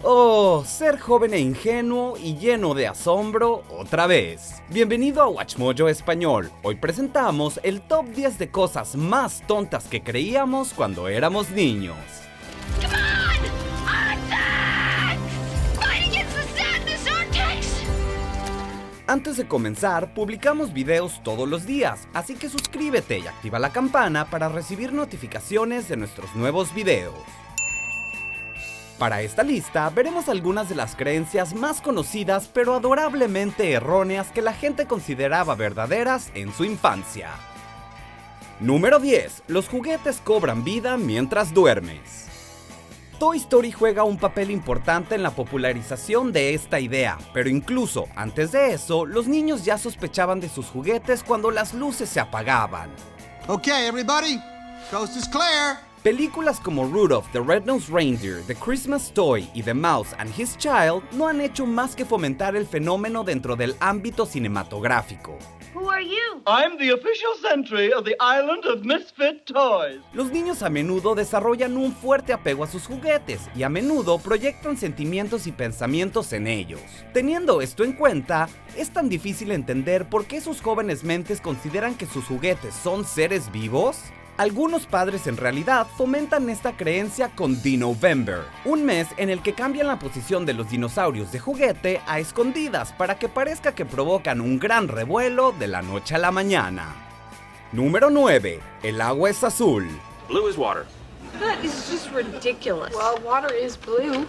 Oh, ser joven e ingenuo y lleno de asombro otra vez. Bienvenido a WatchMojo Español. Hoy presentamos el top 10 de cosas más tontas que creíamos cuando éramos niños. Come on! Artax! Fight against the sadness, Artax! Antes de comenzar, publicamos videos todos los días, así que suscríbete y activa la campana para recibir notificaciones de nuestros nuevos videos. Para esta lista, veremos algunas de las creencias más conocidas pero adorablemente erróneas que la gente consideraba verdaderas en su infancia. Número 10. Los juguetes cobran vida mientras duermes. Toy Story juega un papel importante en la popularización de esta idea, pero incluso antes de eso, los niños ya sospechaban de sus juguetes cuando las luces se apagaban. Okay, everybody, coast is clear. Películas como Rudolph the Red-Nosed Reindeer, The Christmas Toy y The Mouse and His Child no han hecho más que fomentar el fenómeno dentro del ámbito cinematográfico. Who are you? I'm the official sentry of the island of misfit toys. Los niños a menudo desarrollan un fuerte apego a sus juguetes y a menudo proyectan sentimientos y pensamientos en ellos. Teniendo esto en cuenta, es tan difícil entender por qué sus jóvenes mentes consideran que sus juguetes son seres vivos. Algunos padres en realidad fomentan esta creencia con Dinovember, un mes en el que cambian la posición de los dinosaurios de juguete a escondidas para que parezca que provocan un gran revuelo de la noche a la mañana. Número 9. El agua es azul. Blue is water. That is just ridiculous. Well, water is blue.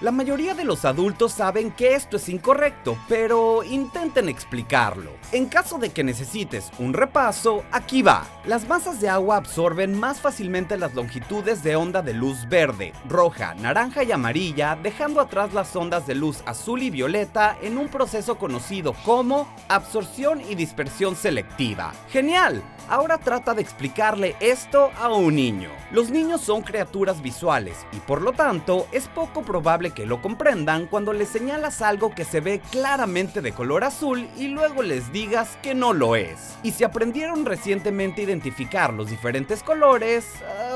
La mayoría de los adultos saben que esto es incorrecto, pero intenten explicarlo. En caso de que necesites un repaso, aquí va. Las masas de agua absorben más fácilmente las longitudes de onda de luz verde, roja, naranja y amarilla, dejando atrás las ondas de luz azul y violeta en un proceso conocido como absorción y dispersión selectiva. ¡Genial! Ahora trata de explicarle esto a un niño. Los niños son criaturas visuales y por lo tanto es poco probable que lo comprendan cuando les señalas algo que se ve claramente de color azul y luego les digas que no lo es. Y si aprendieron recientemente a identificar los diferentes colores,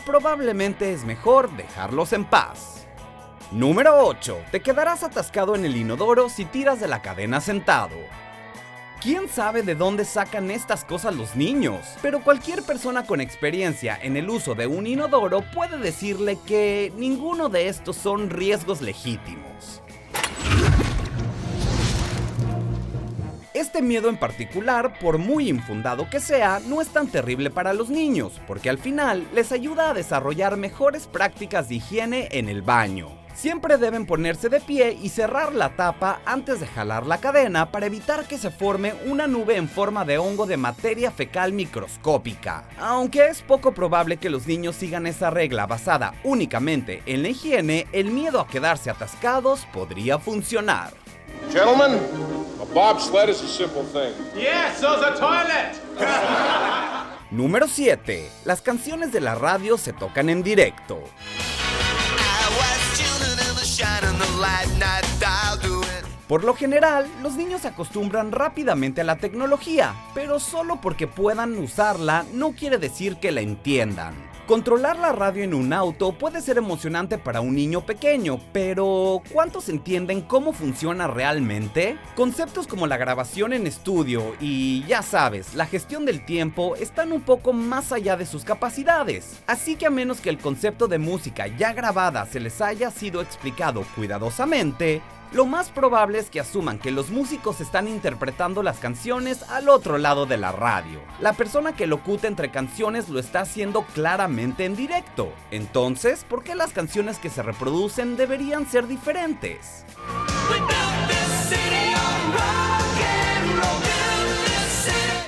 probablemente es mejor dejarlos en paz. Número 8. Te quedarás atascado en el inodoro si tiras de la cadena sentado. ¿Quién sabe de dónde sacan estas cosas los niños? Pero cualquier persona con experiencia en el uso de un inodoro puede decirle que ninguno de estos son riesgos legítimos. Este miedo en particular, por muy infundado que sea, no es tan terrible para los niños, porque al final les ayuda a desarrollar mejores prácticas de higiene en el baño. Siempre deben ponerse de pie y cerrar la tapa antes de jalar la cadena para evitar que se forme una nube en forma de hongo de materia fecal microscópica. Aunque es poco probable que los niños sigan esa regla basada únicamente en la higiene, el miedo a quedarse atascados podría funcionar. Gentlemen, a bobsled is a simple thing. Yeah, so's a toilet. Número 7. Las canciones de la radio se tocan en directo. Por lo general, los niños se acostumbran rápidamente a la tecnología, pero solo porque puedan usarla no quiere decir que la entiendan. Controlar la radio en un auto puede ser emocionante para un niño pequeño, pero ¿cuántos entienden cómo funciona realmente? Conceptos como la grabación en estudio y, ya sabes, la gestión del tiempo están un poco más allá de sus capacidades. Así que a menos que el concepto de música ya grabada se les haya sido explicado cuidadosamente, lo más probable es que asuman que los músicos están interpretando las canciones al otro lado de la radio. La persona que locuta entre canciones lo está haciendo claramente en directo. Entonces, ¿por qué las canciones que se reproducen deberían ser diferentes?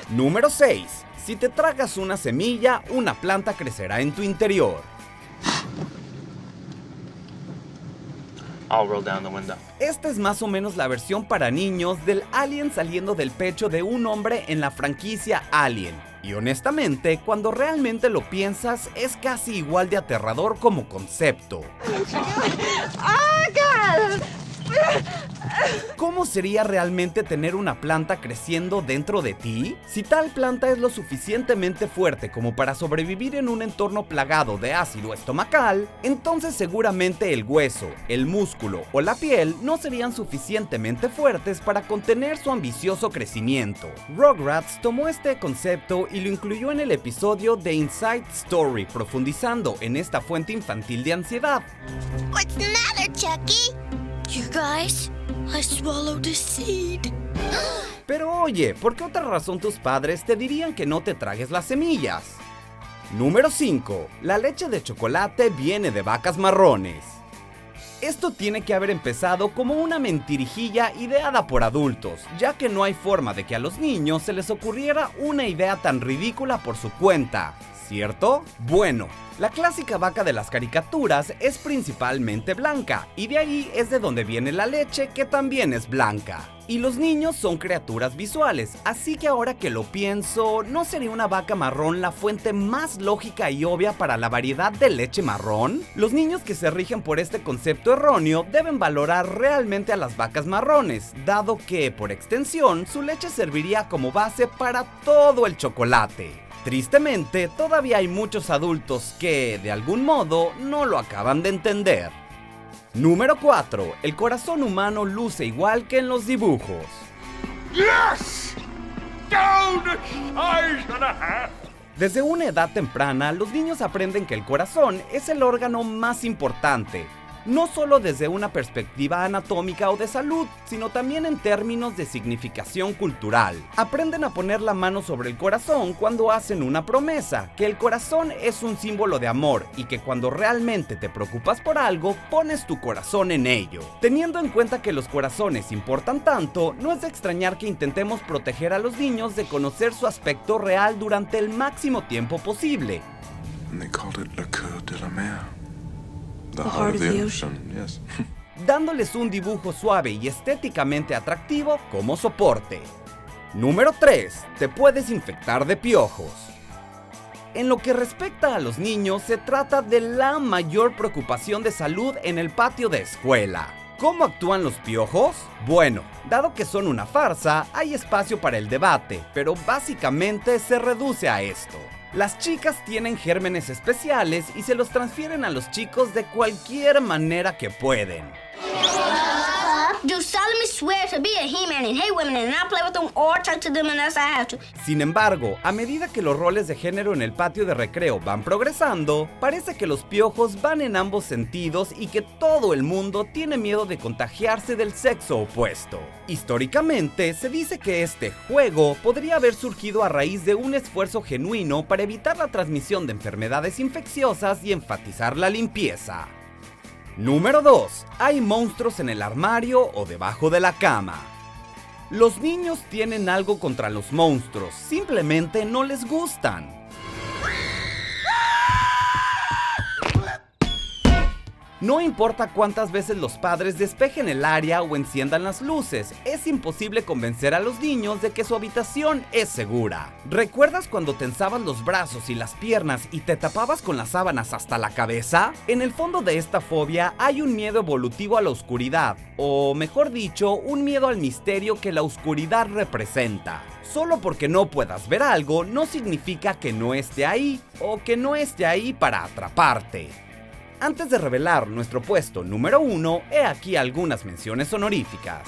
Número 6. Si te tragas una semilla, una planta crecerá en tu interior. I'll roll down the window. Esta es más o menos la versión para niños del alien saliendo del pecho de un hombre en la franquicia Alien. Y honestamente, cuando realmente lo piensas, es casi igual de aterrador como concepto. Oh, God! ¿Cómo sería realmente tener una planta creciendo dentro de ti? Si tal planta es lo suficientemente fuerte como para sobrevivir en un entorno plagado de ácido estomacal, entonces seguramente el hueso, el músculo o la piel no serían suficientemente fuertes para contener su ambicioso crecimiento. Rugrats tomó este concepto y lo incluyó en el episodio The Inside Story, profundizando en esta fuente infantil de ansiedad. What's the matter, Chucky? You guys, I swallowed a seed. Pero oye, ¿por qué otra razón tus padres te dirían que no te tragues las semillas? Número 5. La leche de chocolate viene de vacas marrones. Esto tiene que haber empezado como una mentirijilla ideada por adultos, ya que no hay forma de que a los niños se les ocurriera una idea tan ridícula por su cuenta, ¿cierto? Bueno, la clásica vaca de las caricaturas es principalmente blanca, y de ahí es de donde viene la leche, que también es blanca. Y los niños son criaturas visuales, así que ahora que lo pienso, ¿no sería una vaca marrón la fuente más lógica y obvia para la variedad de leche marrón? Los niños que se rigen por este concepto erróneo deben valorar realmente a las vacas marrones, dado que, por extensión, su leche serviría como base para todo el chocolate. Tristemente, todavía hay muchos adultos que, de algún modo, no lo acaban de entender. Número 4. El corazón humano luce igual que en los dibujos. Yes! Down a size and a half. Desde una edad temprana, los niños aprenden que el corazón es el órgano más importante, no solo desde una perspectiva anatómica o de salud, sino también en términos de significación cultural. Aprenden a poner la mano sobre el corazón cuando hacen una promesa, que el corazón es un símbolo de amor y que cuando realmente te preocupas por algo, pones tu corazón en ello. Teniendo en cuenta que los corazones importan tanto, no es de extrañar que intentemos proteger a los niños de conocer su aspecto real durante el máximo tiempo posible. And they called it Le Coeur de la Mer. The heart of the ocean. Yes. Dándoles un dibujo suave y estéticamente atractivo como soporte. Número 3. Te puedes infectar de piojos. En lo que respecta a los niños, se trata de la mayor preocupación de salud en el patio de escuela. ¿Cómo actúan los piojos? Bueno, dado que son una farsa, hay espacio para el debate, pero básicamente se reduce a esto. Las chicas tienen gérmenes especiales y se los transfieren a los chicos de cualquier manera que pueden. Do solemnly swear to be a He-Man and hate women and not play with them or talk to them unless I have to. Sin embargo, a medida que los roles de género en el patio de recreo van progresando, parece que los piojos van en ambos sentidos y que todo el mundo tiene miedo de contagiarse del sexo opuesto. Históricamente, se dice que este juego podría haber surgido a raíz de un esfuerzo genuino para evitar la transmisión de enfermedades infecciosas y enfatizar la limpieza. Número 2. Hay monstruos en el armario o debajo de la cama. Los niños tienen algo contra los monstruos, simplemente no les gustan. No importa cuántas veces los padres despejen el área o enciendan las luces, es imposible convencer a los niños de que su habitación es segura. ¿Recuerdas cuando tensabas los brazos y las piernas y te tapabas con las sábanas hasta la cabeza? En el fondo de esta fobia hay un miedo evolutivo a la oscuridad, o mejor dicho, un miedo al misterio que la oscuridad representa. Solo porque no puedas ver algo no significa que no esté ahí, o que no esté ahí para atraparte. Antes de revelar nuestro puesto número 1, he aquí algunas menciones honoríficas.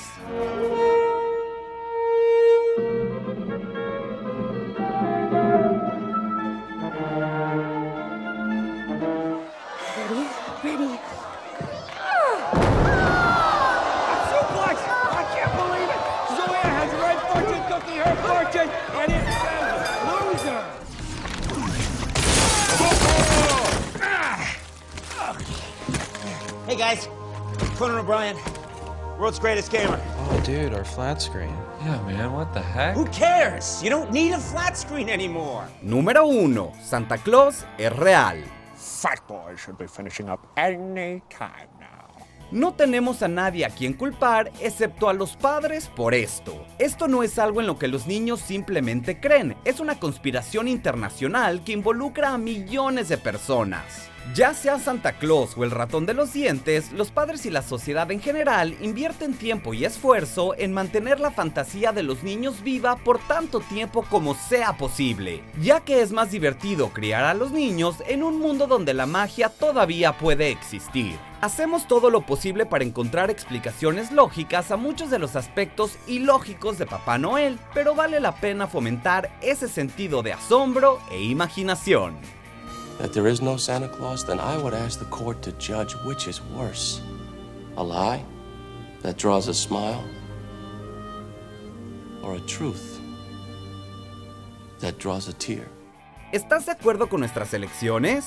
Hey guys, Conan O'Brien, world's greatest gamer. Oh dude, our flat screen. Yeah man, what the heck? Who cares? You don't need a flat screen anymore. Número 1. Santa Claus es real. Fat boy should be finishing up any time now. No tenemos a nadie a quien culpar excepto a los padres por esto. Esto no es algo en lo que los niños simplemente creen, es una conspiración internacional que involucra a millones de personas. Ya sea Santa Claus o el ratón de los dientes, los padres y la sociedad en general invierten tiempo y esfuerzo en mantener la fantasía de los niños viva por tanto tiempo como sea posible, ya que es más divertido criar a los niños en un mundo donde la magia todavía puede existir. Hacemos todo lo posible para encontrar explicaciones lógicas a muchos de los aspectos ilógicos de Papá Noel, pero vale la pena fomentar ese sentido de asombro e imaginación. That there is no Santa Claus, then I would ask the court to judge which is worse. A lie that draws a smile, or a truth that draws a tear. ¿Estás de acuerdo con nuestras elecciones?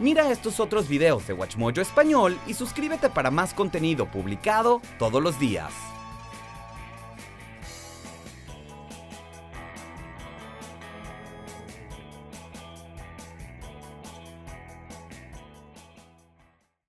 Mira estos otros videos de WatchMojo Español y suscríbete para más contenido publicado todos los días.